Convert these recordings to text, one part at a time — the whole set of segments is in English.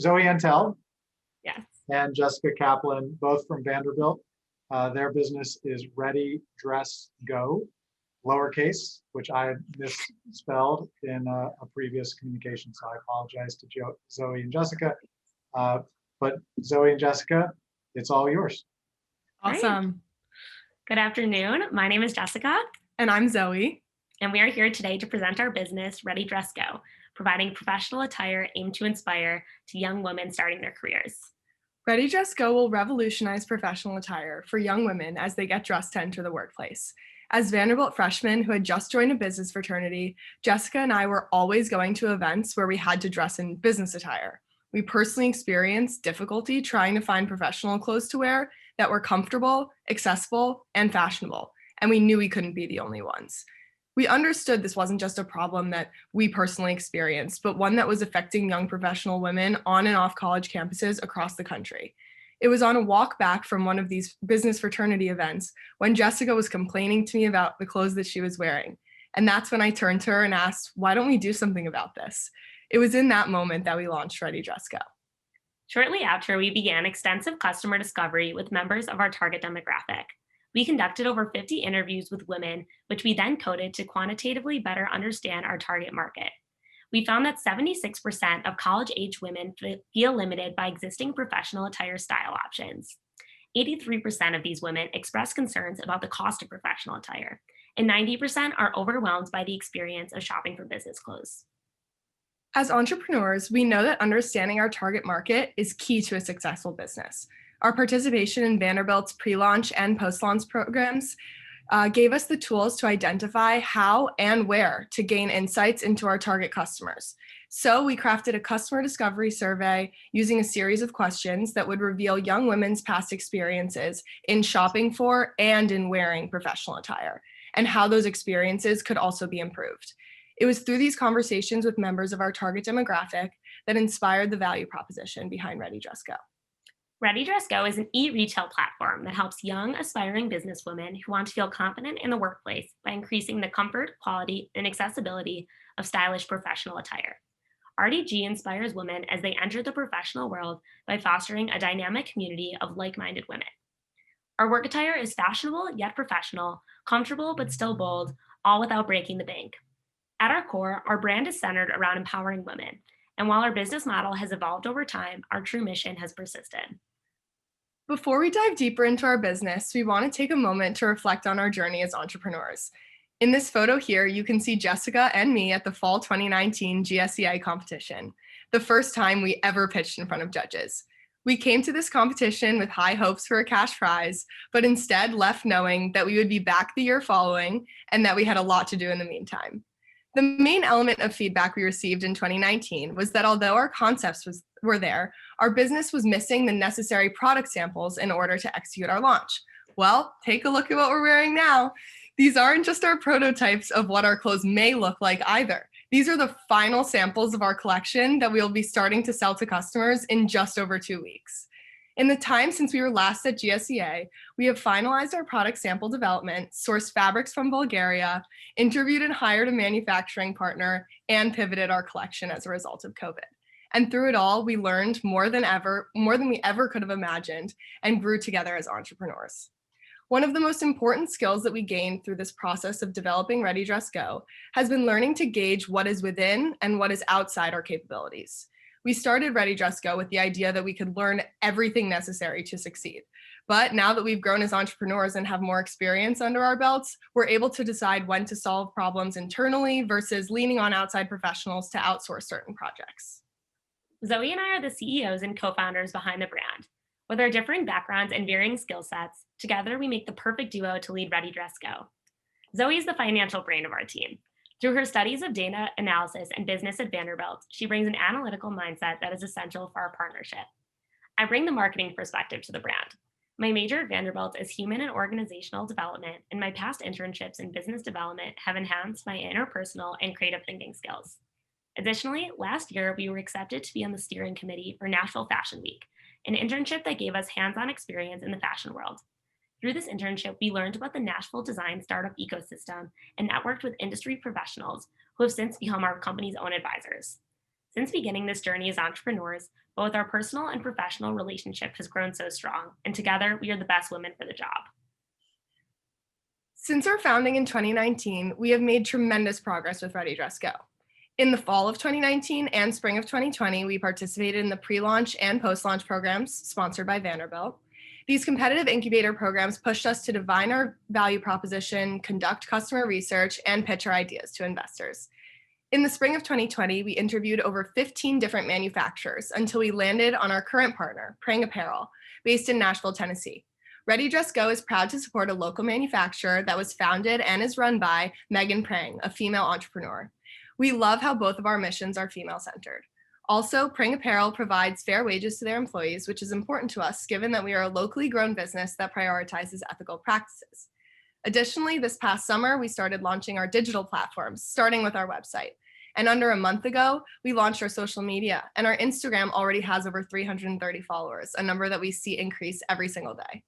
Zoe Antel Yes. and Jessica Kaplan, both from Vanderbilt. Their business is Ready Dress Go, lowercase, which I misspelled in a previous communication, so I apologize to Zoe and Jessica. But Zoe and Jessica, it's all yours. Awesome. Good afternoon. My name is Jessica. And I'm Zoe. And we are here today to present our business, Ready Dress Go, providing professional attire aimed to inspire to young women starting their careers. Ready Dress Go will revolutionize professional attire for young women as they get dressed to enter the workplace. As Vanderbilt freshmen who had just joined a business fraternity, Jessica and I were always going to events where we had to dress in business attire. We personally experienced difficulty trying to find professional clothes to wear that were comfortable, accessible, and fashionable, and we knew we couldn't be the only ones. We understood this wasn't just a problem that we personally experienced, but one that was affecting young professional women on and off college campuses across the country. It was on a walk back from one of these business fraternity events when Jessica was complaining to me about the clothes that she was wearing. And that's when I turned to her and asked, why don't we do something about this? It was in that moment that we launched Ready Dress Go. Shortly after, we began extensive customer discovery with members of our target demographic. We conducted over 50 interviews with women, which we then coded to quantitatively better understand our target market. We found that 76% of college-age women feel limited by existing professional attire style options. 83% of these women express concerns about the cost of professional attire, and 90% are overwhelmed by the experience of shopping for business clothes. As entrepreneurs, we know that understanding our target market is key to a successful business. Our participation in Vanderbilt's pre-launch and post-launch programs gave us the tools to identify how and where to gain insights into our target customers. So we crafted a customer discovery survey using a series of questions that would reveal young women's past experiences in shopping for and in wearing professional attire, and how those experiences could also be improved. It was through these conversations with members of our target demographic that inspired the value proposition behind Ready Dress Go. Ready Dress Go is an e-retail platform that helps young, aspiring businesswomen who want to feel confident in the workplace by increasing the comfort, quality, and accessibility of stylish professional attire. RDG inspires women as they enter the professional world by fostering a dynamic community of like-minded women. Our work attire is fashionable yet professional, comfortable but still bold, all without breaking the bank. At our core, our brand is centered around empowering women, and while our business model has evolved over time, our true mission has persisted. Before we dive deeper into our business, we want to take a moment to reflect on our journey as entrepreneurs. In this photo here, you can see Jessica and me at the Fall 2019 GSEA competition, the first time we ever pitched in front of judges. We came to this competition with high hopes for a cash prize, but instead left knowing that we would be back the year following and that we had a lot to do in the meantime. The main element of feedback we received in 2019 was that although our concepts were there, our business was missing the necessary product samples in order to execute our launch. Well, take a look at what we're wearing now. These aren't just our prototypes of what our clothes may look like either. These are the final samples of our collection that we will be starting to sell to customers in just over 2 weeks. In the time since we were last at GSEA, we have finalized our product sample development, sourced fabrics from Bulgaria, interviewed and hired a manufacturing partner, and pivoted our collection as a result of COVID. And through it all, we learned more than we ever could have imagined, and grew together as entrepreneurs. One of the most important skills that we gained through this process of developing Ready Dress Go has been learning to gauge what is within and what is outside our capabilities. We started Ready Dress Go with the idea that we could learn everything necessary to succeed. But now that we've grown as entrepreneurs and have more experience under our belts, we're able to decide when to solve problems internally versus leaning on outside professionals to outsource certain projects. Zoe and I are the CEOs and co-founders behind the brand. With our differing backgrounds and varying skill sets, together we make the perfect duo to lead Ready Dress Go. Zoe is the financial brain of our team. Through her studies of data analysis and business at Vanderbilt, she brings an analytical mindset that is essential for our partnership. I bring the marketing perspective to the brand. My major at Vanderbilt is human and organizational development, and my past internships in business development have enhanced my interpersonal and creative thinking skills. Additionally, last year, we were accepted to be on the steering committee for Nashville Fashion Week, an internship that gave us hands-on experience in the fashion world. Through this internship, we learned about the Nashville design startup ecosystem and networked with industry professionals who have since become our company's own advisors. Since beginning this journey as entrepreneurs, Both our personal and professional relationship has grown so strong, and together we are the best women for the job. Since our founding in 2019, we have made tremendous progress with Ready Dress Go. In the fall of 2019 and spring of 2020, we participated in the pre-launch and post-launch programs sponsored by Vanderbilt. These competitive incubator programs pushed us to define our value proposition, conduct customer research, and pitch our ideas to investors. In the spring of 2020, we interviewed over 15 different manufacturers until we landed on our current partner, Prang Apparel, based in Nashville, Tennessee. Ready Dress Go is proud to support a local manufacturer that was founded and is run by Megan Prang, a female entrepreneur. We love how both of our missions are female-centered. Also, Prang Apparel provides fair wages to their employees, which is important to us given that we are a locally grown business that prioritizes ethical practices. Additionally, this past summer, we started launching our digital platforms, starting with our website. And under a month ago, we launched our social media, and our Instagram already has over 330 followers, a number that we see increase every single day.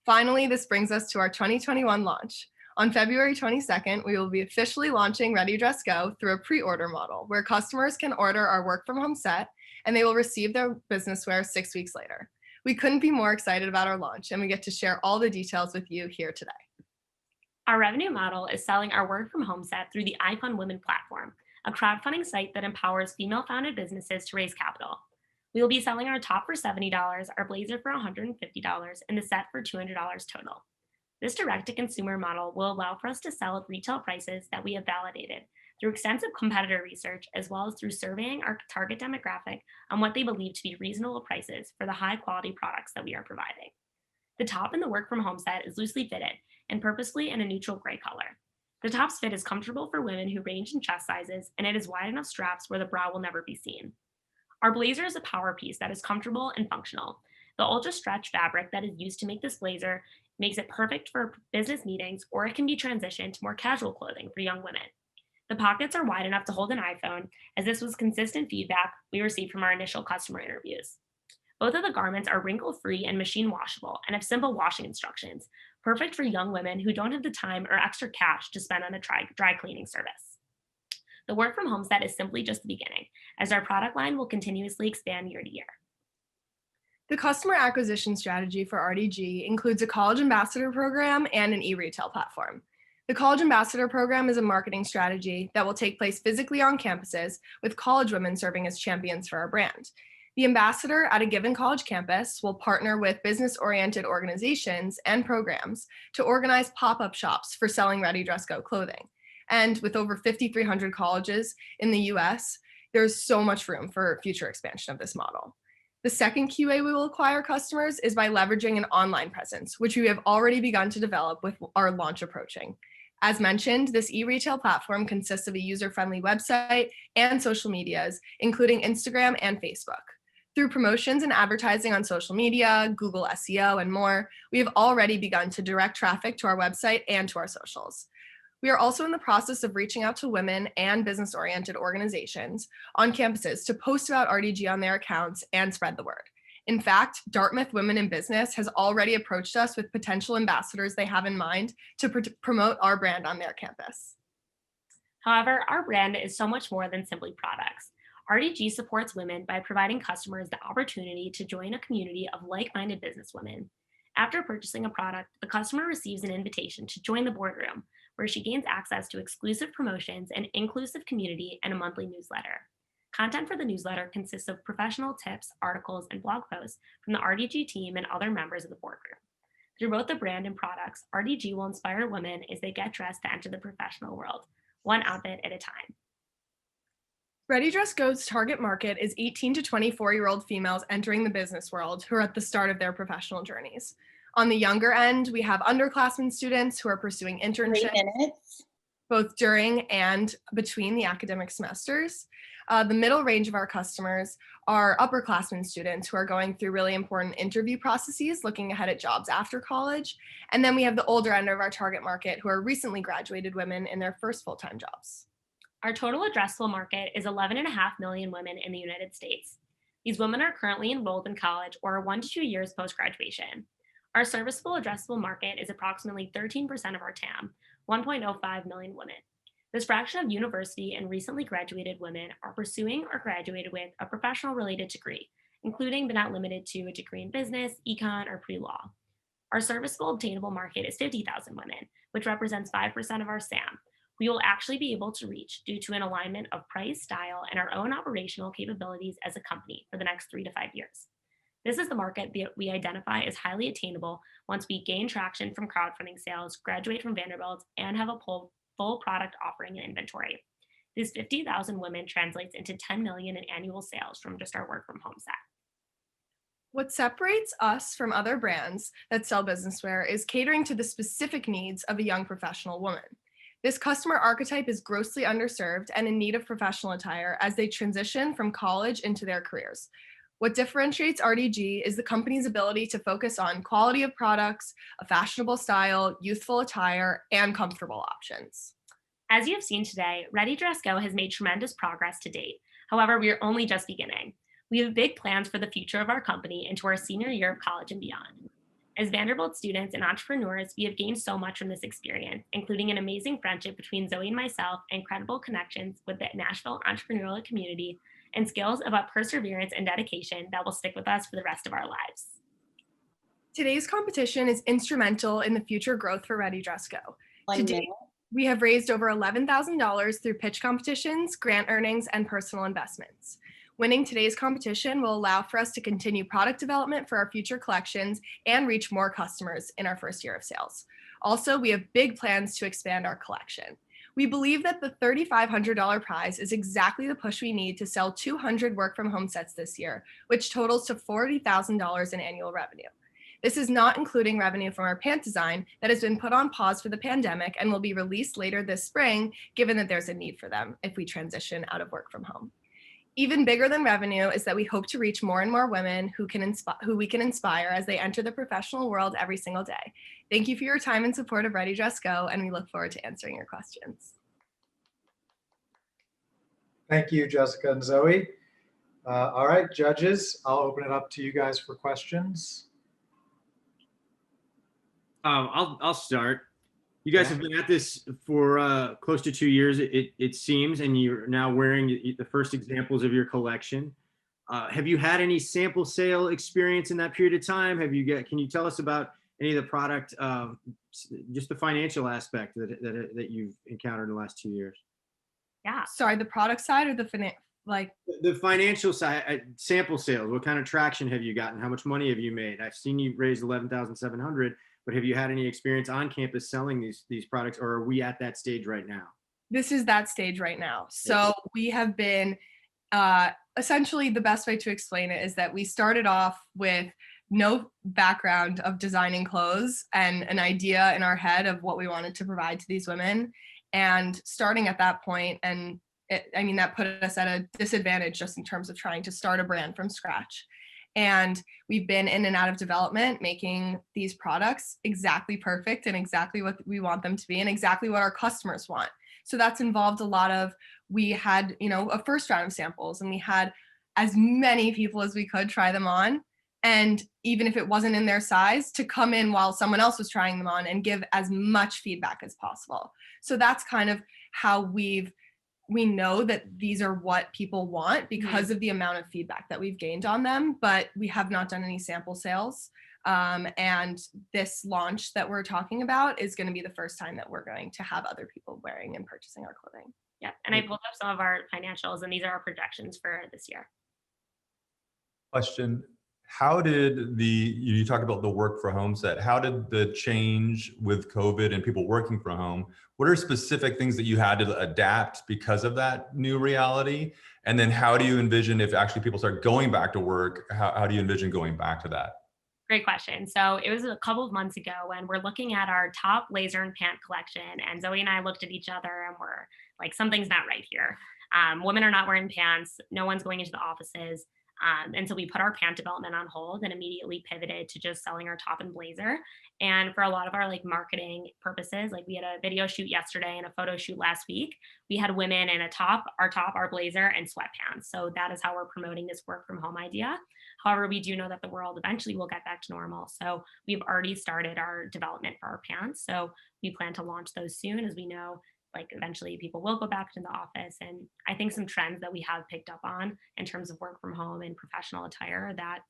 Finally, this brings us to our 2021 launch. On February 22nd, we will be officially launching Ready Dress Go through a pre-order model where customers can order our work from home set and they will receive their business wear 6 weeks later. We couldn't be more excited about our launch, and we get to share all the details with you here today. Our revenue model is selling our work from home set through the iFund Women platform, a crowdfunding site that empowers female-founded businesses to raise capital. We will be selling our top for $70, our blazer for $150, and the set for $200 total. This direct-to-consumer model will allow for us to sell at retail prices that we have validated through extensive competitor research, as well as through surveying our target demographic on what they believe to be reasonable prices for the high-quality products that we are providing. The top in the work from home set is loosely fitted and purposefully in a neutral gray color. The top's fit is comfortable for women who range in chest sizes, and it has wide enough straps where the bra will never be seen. Our blazer is a power piece that is comfortable and functional. The ultra stretch fabric that is used to make this blazer makes it perfect for business meetings, or it can be transitioned to more casual clothing for young women. The pockets are wide enough to hold an iPhone, as this was consistent feedback we received from our initial customer interviews. Both of the garments are wrinkle-free and machine washable and have simple washing instructions, perfect for young women who don't have the time or extra cash to spend on a dry cleaning service. The work from home set is simply just the beginning, as our product line will continuously expand year to year. The customer acquisition strategy for RDG includes a college ambassador program and an e-retail platform. The college ambassador program is a marketing strategy that will take place physically on campuses, with college women serving as champions for our brand. The ambassador at a given college campus will partner with business-oriented organizations and programs to organize pop-up shops for selling Ready Dress Go clothing. And with over 5,300 colleges in the US, there's so much room for future expansion of this model. The second key way we will acquire customers is by leveraging an online presence, which we have already begun to develop with our launch approaching. As mentioned, this e-retail platform consists of a user-friendly website and social medias, including Instagram and Facebook. Through promotions and advertising on social media, Google SEO, and more, we have already begun to direct traffic to our website and to our socials. We are also in the process of reaching out to women and business-oriented organizations on campuses to post about RDG on their accounts and spread the word. In fact, Dartmouth Women in Business has already approached us with potential ambassadors they have in mind to promote our brand on their campus. However, our brand is so much more than simply products. RDG supports women by providing customers the opportunity to join a community of like-minded businesswomen. After purchasing a product, the customer receives an invitation to join the boardroom, where she gains access to exclusive promotions, an inclusive community, and a monthly newsletter. Content for the newsletter consists of professional tips, articles, and blog posts from the RDG team and other members of the boardroom. Through both the brand and products, RDG will inspire women as they get dressed to enter the professional world, one outfit at a time. Ready Dress Go's target market is 18 to 24-year-old females entering the business world who are at the start of their professional journeys. On the younger end, we have underclassmen students who are pursuing internships both during and between the academic semesters. The middle range of our customers are upperclassmen students who are going through really important interview processes, looking ahead at jobs after college. And then we have the older end of our target market who are recently graduated women in their first full-time jobs. Our total addressable market is 11.5 million women in the United States. These women are currently enrolled in college or 1 to 2 years post-graduation. Our serviceable addressable market is approximately 13% of our TAM, 1.05 million women. This fraction of university and recently graduated women are pursuing or graduated with a professional-related degree, including but not limited to a degree in business, econ, or pre-law. Our serviceable obtainable market is 50,000 women, which represents 5% of our SAM. We will actually be able to reach due to an alignment of price, style, and our own operational capabilities as a company for the next 3 to 5 years. This is the market that we identify as highly attainable once we gain traction from crowdfunding sales, graduate from Vanderbilt, and have a full product offering and inventory. This 50,000 women translates into 10 million in annual sales from just our work from home set. What separates us from other brands that sell business wear is catering to the specific needs of a young professional woman. This customer archetype is grossly underserved and in need of professional attire as they transition from college into their careers. What differentiates RDG is the company's ability to focus on quality of products, a fashionable style, youthful attire, and comfortable options. As you have seen today, readydressgo has made tremendous progress to date. However, we are only just beginning. We have big plans for the future of our company into our senior year of college and beyond. As Vanderbilt students and entrepreneurs, we have gained so much from this experience, including an amazing friendship between Zoe and myself, and credible connections with the Nashville entrepreneurial community, and skills about perseverance and dedication that will stick with us for the rest of our lives. Today's competition is instrumental in the future growth for readydressgo. To date, minute. we have raised over $11,000 through pitch competitions, grant earnings, and personal investments. Winning today's competition will allow for us to continue product development for our future collections and reach more customers in our first year of sales. Also, we have big plans to expand our collection. We believe that the $3,500 prize is exactly the push we need to sell 200 work from home sets this year, which totals to $40,000 in annual revenue. This is not including revenue from our pant design that has been put on pause for the pandemic and will be released later this spring, given that there's a need for them if we transition out of work from home. Even bigger than revenue is that we hope to reach more and more women who we can inspire as they enter the professional world every single day. Thank you for your time and support of readydressgo, and we look forward to answering your questions. Thank you, Jessica and Zoe. All right, judges, I'll open it up to you guys for questions. I'll start. You guys have been at this for close to 2 years, it seems, and you're now wearing the first examples of your collection. Have you had any sample sale experience in that period of time? Can you tell us about any of the product, just the financial aspect that you've encountered in the last 2 years? Yeah. Sorry, the product side or the The financial side, sample sales. What kind of traction have you gotten? How much money have you made? I've seen you raise $11,700. But have you had any experience on campus selling these products, or are we at that stage right now? This is that stage right now. So we have been, essentially the best way to explain it is that we started off with no background of designing clothes and an idea in our head of what we wanted to provide to these women. And starting at that point, and that put us at a disadvantage just in terms of trying to start a brand from scratch. And we've been in and out of development, making these products exactly perfect and exactly what we want them to be and exactly what our customers want. So that's involved a lot of, we had, a first round of samples, and we had as many people as we could try them on. And even if it wasn't in their size, to come in while someone else was trying them on and give as much feedback as possible. So that's kind of how we know that these are what people want because of the amount of feedback that we've gained on them, but we have not done any sample sales. And this launch that we're talking about is going to be the first time that we're going to have other people wearing and purchasing our clothing. Yeah, and I pulled up some of our financials, and these are our projections for this year. Question. How did you talked about the work from home set, how did the change with COVID and people working from home, what are specific things that you had to adapt because of that new reality? And then how do you envision if actually people start going back to work, how do you envision going back to that? Great question. So it was a couple of months ago when we're looking at our top blazer and pant collection, and Zoe and I looked at each other and we're like, something's not right here. Women are not wearing pants. No one's going into the offices. And so we put our pant development on hold and immediately pivoted to just selling our top and blazer. And for a lot of our marketing purposes, we had a video shoot yesterday and a photo shoot last week. We had women in our blazer, and sweatpants. So that is how we're promoting this work from home idea. However, we do know that the world eventually will get back to normal. So we've already started our development for our pants. So we plan to launch those soon, as we know like eventually people will go back to the office. And I think some trends that we have picked up on in terms of work from home and professional attire are that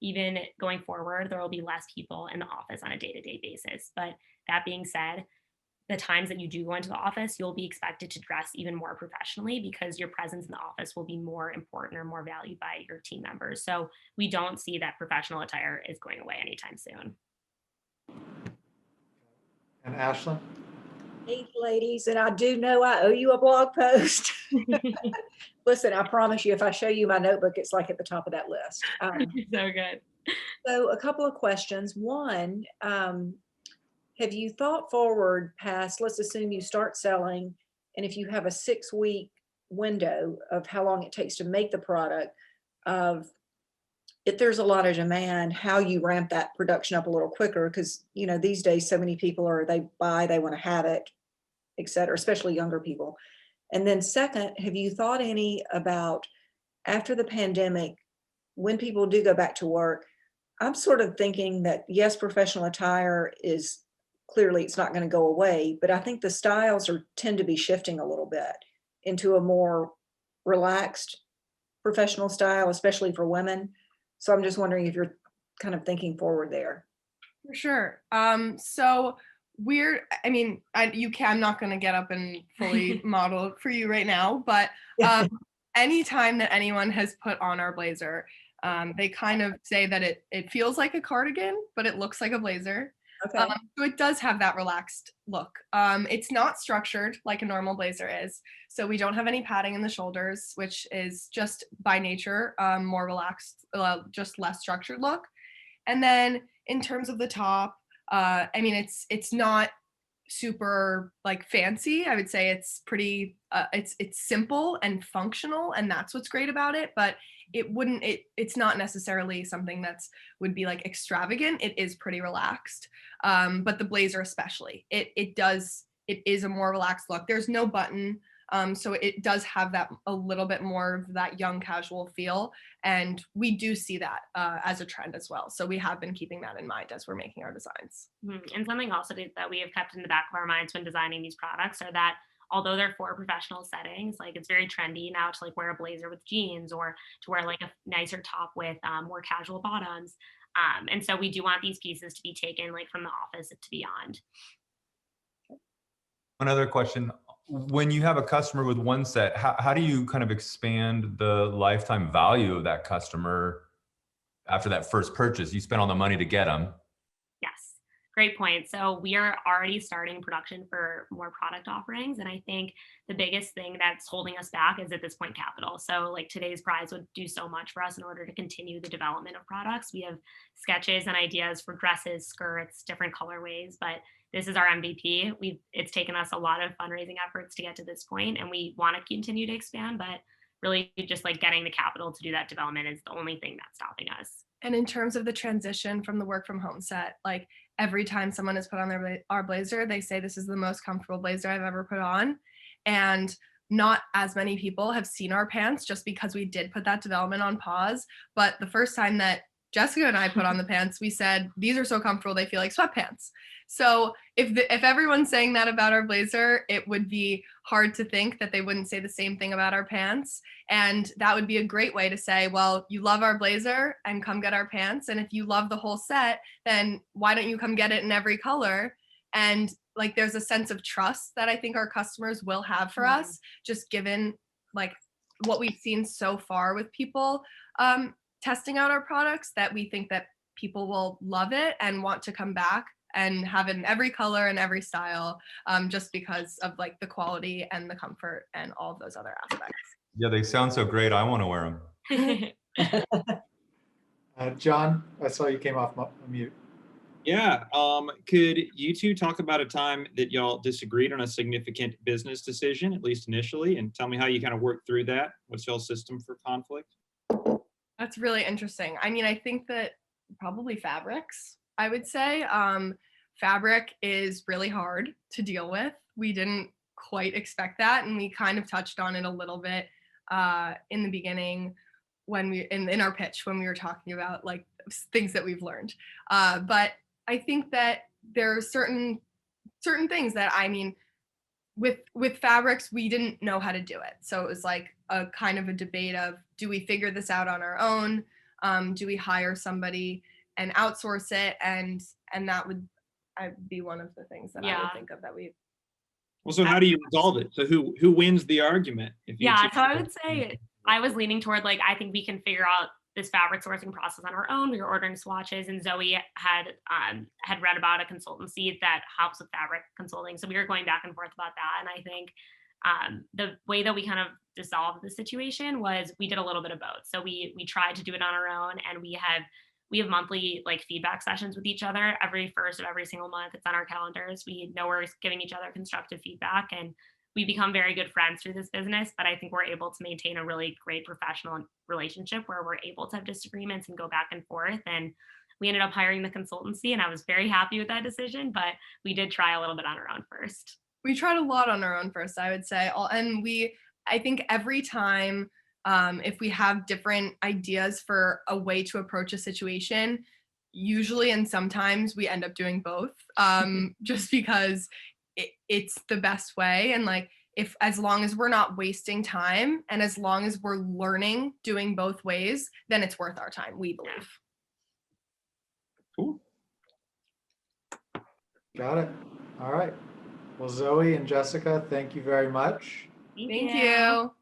even going forward, there will be less people in the office on a day-to-day basis. But that being said, the times that you do go into the office, you'll be expected to dress even more professionally because your presence in the office will be more important or more valued by your team members. So we don't see that professional attire is going away anytime soon. And Ashlyn? Hey, ladies, and I do know I owe you a blog post. Listen, I promise you, if I show you my notebook, it's like at the top of that list. So good. So a couple of questions. One, have you thought forward past, let's assume you start selling, and if you have a 6-week window of how long it takes to make the product, of if there's a lot of demand, how you ramp that production up a little quicker, because these days so many people they want to have it, et cetera, especially younger people. And then second, have you thought any about after the pandemic, when people do go back to work? I'm sort of thinking that yes, professional attire is clearly it's not going to go away, but I think the styles tend to be shifting a little bit into a more relaxed professional style, especially for women. So I'm just wondering if you're kind of thinking forward there. For sure. So I'm not going to get up and fully model for you right now, but anytime that anyone has put on our blazer, they kind of say that it feels like a cardigan, but it looks like a blazer. Okay. So it does have that relaxed look. It's not structured like a normal blazer is. So we don't have any padding in the shoulders, which is just by nature more relaxed, just less structured look. And then in terms of the top, it's not super like fancy. I would say it's pretty, it's simple and functional, and that's what's great about it. But it's not necessarily something would be like extravagant. It is pretty relaxed. But the blazer especially, it is a more relaxed look. There's no button. So it does have a little bit more of that young casual feel. And we do see that as a trend as well. So we have been keeping that in mind as we're making our designs. And something also that we have kept in the back of our minds when designing these products are that although they're for professional settings, like it's very trendy now to like wear a blazer with jeans or to wear like a nicer top with more casual bottoms. And so we do want these pieces to be taken like from the office to beyond. One other question. When you have a customer with one set, how do you kind of expand the lifetime value of that customer after that first purchase? You spent all the money to get them. Yes, great point. So we are already starting production for more product offerings. And I think the biggest thing that's holding us back is at this point capital. So like today's prize would do so much for us in order to continue the development of products. We have sketches and ideas for dresses, skirts, different colorways, but this is our MVP. It's taken us a lot of fundraising efforts to get to this point, and we want to continue to expand, but really just like getting the capital to do that development is the only thing that's stopping us. And in terms of the transition from the work from home set, like every time someone has put on our blazer, they say this is the most comfortable blazer I've ever put on. And not as many people have seen our pants just because we did put that development on pause. But the first time that Jessica and I put on the pants, we said, these are so comfortable, they feel like sweatpants. So if everyone's saying that about our blazer, it would be hard to think that they wouldn't say the same thing about our pants. And that would be a great way to say, well, you love our blazer and come get our pants. And if you love the whole set, then why don't you come get it in every color? And like, there's a sense of trust that I think our customers will have for us, just given like what we've seen so far with people testing out our products, that we think that people will love it and want to come back and have it in every color and every style, just because of like the quality and the comfort and all of those other aspects. Yeah, they sound so great. I want to wear them. John, I saw you came off mute. Yeah. Could you two talk about a time that y'all disagreed on a significant business decision, at least initially, and tell me how you kind of worked through that? What's y'all's system for conflict? That's really interesting. I mean, I think that probably fabrics, I would say. Fabric is really hard to deal with. We didn't quite expect that, and we kind of touched on it a little bit in the beginning when in our pitch when we were talking about like things that we've learned. But I think that there are certain things that, I mean, with fabrics, we didn't know how to do it. So it was like a kind of a debate of, do we figure this out on our own? Do we hire somebody and outsource it? And that would be one of the things that I Yeah. would think of that we. Well, so how do you resolve it? So who wins the argument? If you Yeah, choose so I to- would say I was leaning toward like, I think we can figure out this fabric sourcing process on our own. We were ordering swatches, and Zoe had read about a consultancy that helps with fabric consulting. So we were going back and forth about that. And I think the way that we kind of dissolved the situation was we did a little bit of both. So we tried to do it on our own, and we have monthly like feedback sessions with each other every first of every single month. It's on our calendars. We know we're giving each other constructive feedback, and we become very good friends through this business. But I think we're able to maintain a really great professional relationship where we're able to have disagreements and go back and forth. And we ended up hiring the consultancy, and I was very happy with that decision, but we did try a little bit on our own first. We tried a lot on our own first, I would say. I think every time, if we have different ideas for a way to approach a situation, usually and sometimes we end up doing both, just because it's the best way. And like, as long as we're not wasting time and as long as we're learning doing both ways, then it's worth our time, we believe. Cool. Got it. All right. Well, Zoe and Jessica, thank you very much. Thank you.